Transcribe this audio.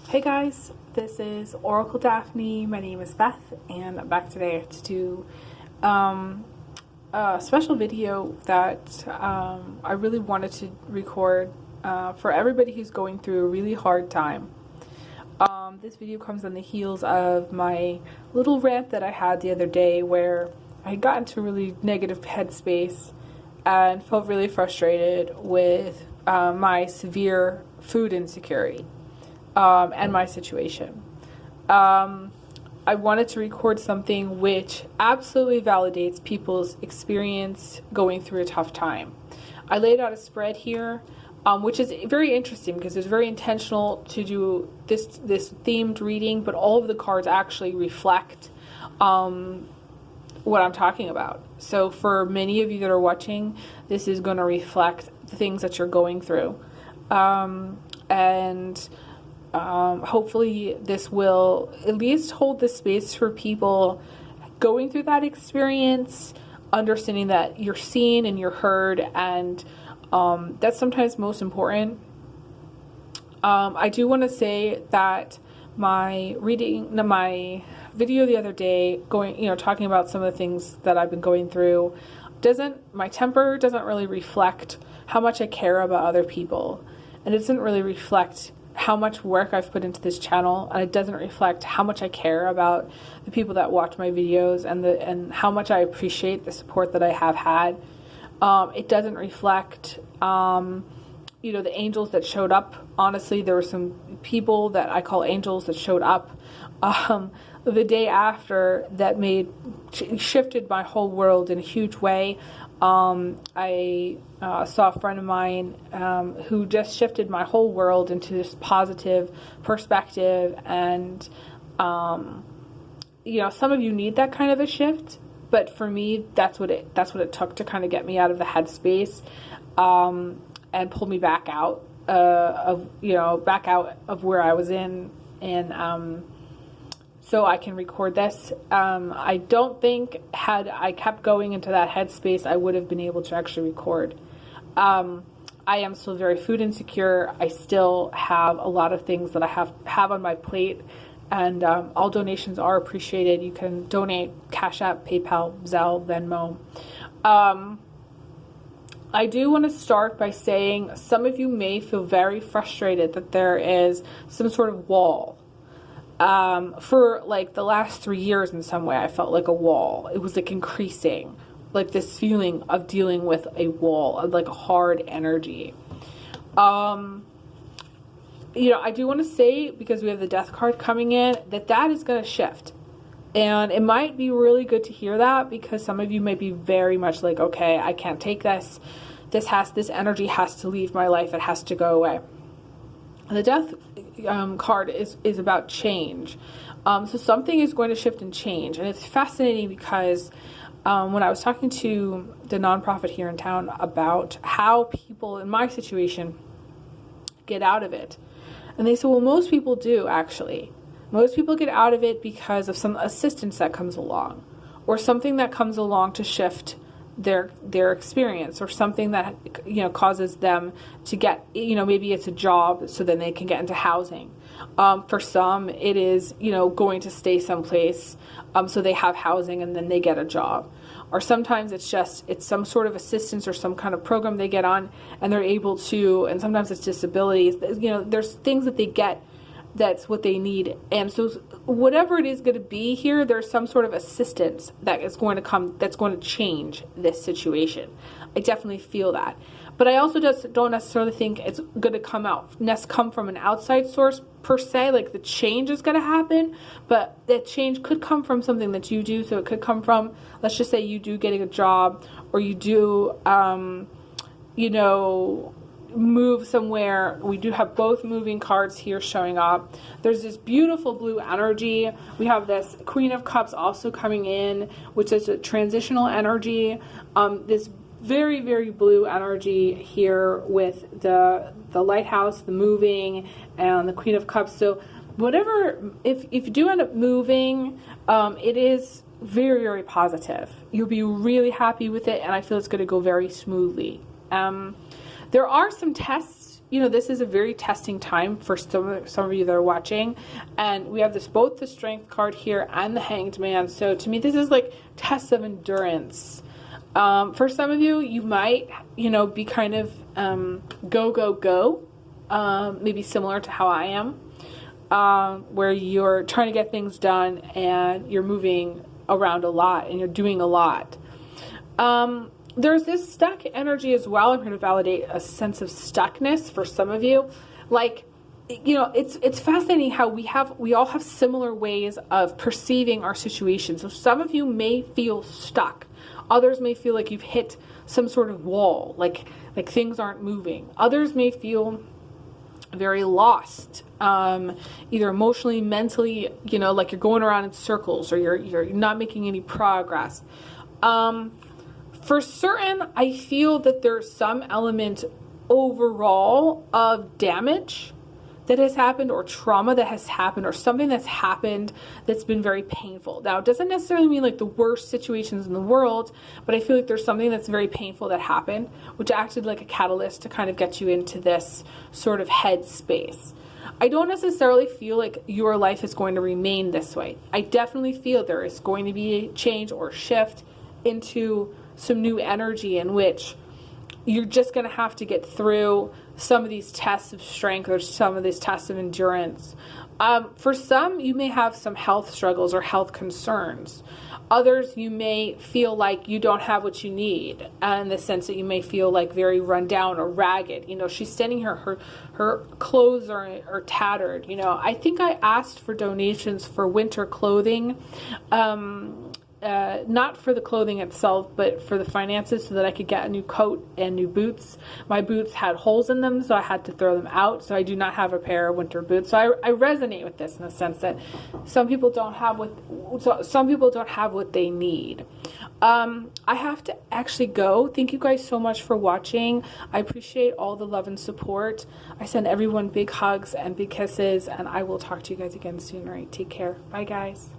Hey guys, this is Oracle Daphne. My name is Beth, and I'm back today to do a special video that I really wanted to record for everybody who's going through a really hard time. This video comes on the heels of my little rant that I had the other day where I had gotten to a really negative headspace and felt really frustrated with my severe food insecurity. And my situation. I wanted to record something which absolutely validates people's experience going through a tough time. I laid out a spread here, which is very interesting because it's very intentional to do this themed reading, but all of the cards actually reflect what I'm talking about. So for many of you that are watching, this is going to reflect the things that you're going through. Hopefully this will at least hold the space for people going through that experience, understanding that you're seen and you're heard, and that's sometimes most important. I do want to say that my video the other day, talking about some of the things that I've been going through, my temper doesn't really reflect how much I care about other people, and it doesn't really reflect how much work I've put into this channel, and it doesn't reflect how much I care about the people that watch my videos and how much I appreciate the support that I have had. It doesn't reflect the angels that showed up. Honestly, there were some people that I call angels that showed up the day after that shifted my whole world in a huge way. I saw a friend of mine who just shifted my whole world into this positive perspective, and some of you need that kind of a shift, but for me that's what it took to kind of get me out of the headspace and pull me back out of where I was in, and so I can record this. I don't think had I kept going into that headspace, I would have been able to actually record. I am still very food insecure. I still have a lot of things that I have on my plate, and all donations are appreciated. You can donate Cash App, PayPal, Zelle, Venmo. I do want to start by saying some of you may feel very frustrated that there is some sort of wall. For like the last 3 years, in some way, I felt like a wall. It was like increasing, like this feeling of dealing with a wall, of like a hard energy. I do want to say, because we have the Death card coming in, that is going to shift. And it might be really good to hear that, because some of you might be very much like, okay, I can't take this. This energy has to leave my life. It has to go away. The Death card is about change. So something is going to shift and change. And it's fascinating because when I was talking to the nonprofit here in town about how people in my situation get out of it, and they said, well, most people do, actually. Most people get out of it because of some assistance that comes along, or something that comes along to shift their experience, or something that causes them to get maybe it's a job, so then they can get into housing. For some it is going to stay someplace, so they have housing and then they get a job. Or sometimes it's some sort of assistance or some kind of program they get on and they're able to, and sometimes it's disabilities. There's things that they get that's what they need. And so whatever it is going to be here, there's some sort of assistance that is going to come, that's going to change this situation. I definitely feel that. But I also just don't necessarily think it's going to come from an outside source per se, like the change is going to happen, but that change could come from something that you do. So it could come from, let's just say you do getting a job, or you do, move somewhere. We do have both moving cards here showing up. There's this beautiful blue energy. We have this Queen of Cups also coming in, which is a transitional energy. This very, very blue energy here with the lighthouse, the moving, and the Queen of Cups. So whatever, if you do end up moving, it is very, very positive. You'll be really happy with it, and I feel it's going to go very smoothly. There are some tests you know, this is a very testing time for some of you that are watching. And we have this, both the Strength card here and the Hanged Man. So to me, this is like tests of endurance. For some of you, you might, you know, be kind of go, go, go. Maybe similar to how I am, where you're trying to get things done and you're moving around a lot and you're doing a lot. There's this stuck energy as well. I'm going to validate a sense of stuckness for some of you. Like, you know, it's fascinating how we all have similar ways of perceiving our situation. So some of you may feel stuck. Others may feel like you've hit some sort of wall, like things aren't moving. Others may feel very lost, either emotionally, mentally, you know, like you're going around in circles or you're not making any progress. For certain, I feel that there's some element overall of damage that has happened, or trauma that has happened, or something that's happened that's been very painful. Now, it doesn't necessarily mean like the worst situations in the world, but I feel like there's something that's very painful that happened, which acted like a catalyst to kind of get you into this sort of head space. I don't necessarily feel like your life is going to remain this way. I definitely feel there is going to be a change or shift into some new energy in which you're just going to have to get through some of these tests of strength or some of these tests of endurance. For some, you may have some health struggles or health concerns. Others, you may feel like you don't have what you need, in the sense that you may feel like very run down or ragged. You know, she's standing here, her clothes are tattered. You know, I think I asked for donations for winter clothing. Not for the clothing itself, but for the finances, so that I could get a new coat and new boots. My boots had holes in them, so I had to throw them out. So I do not have a pair of winter boots. So I resonate with this in the sense that some people don't have what they need. I have to actually go. Thank you guys so much for watching. I appreciate all the love and support. I send everyone big hugs and big kisses, and I will talk to you guys again soon. All right, take care. Bye, guys.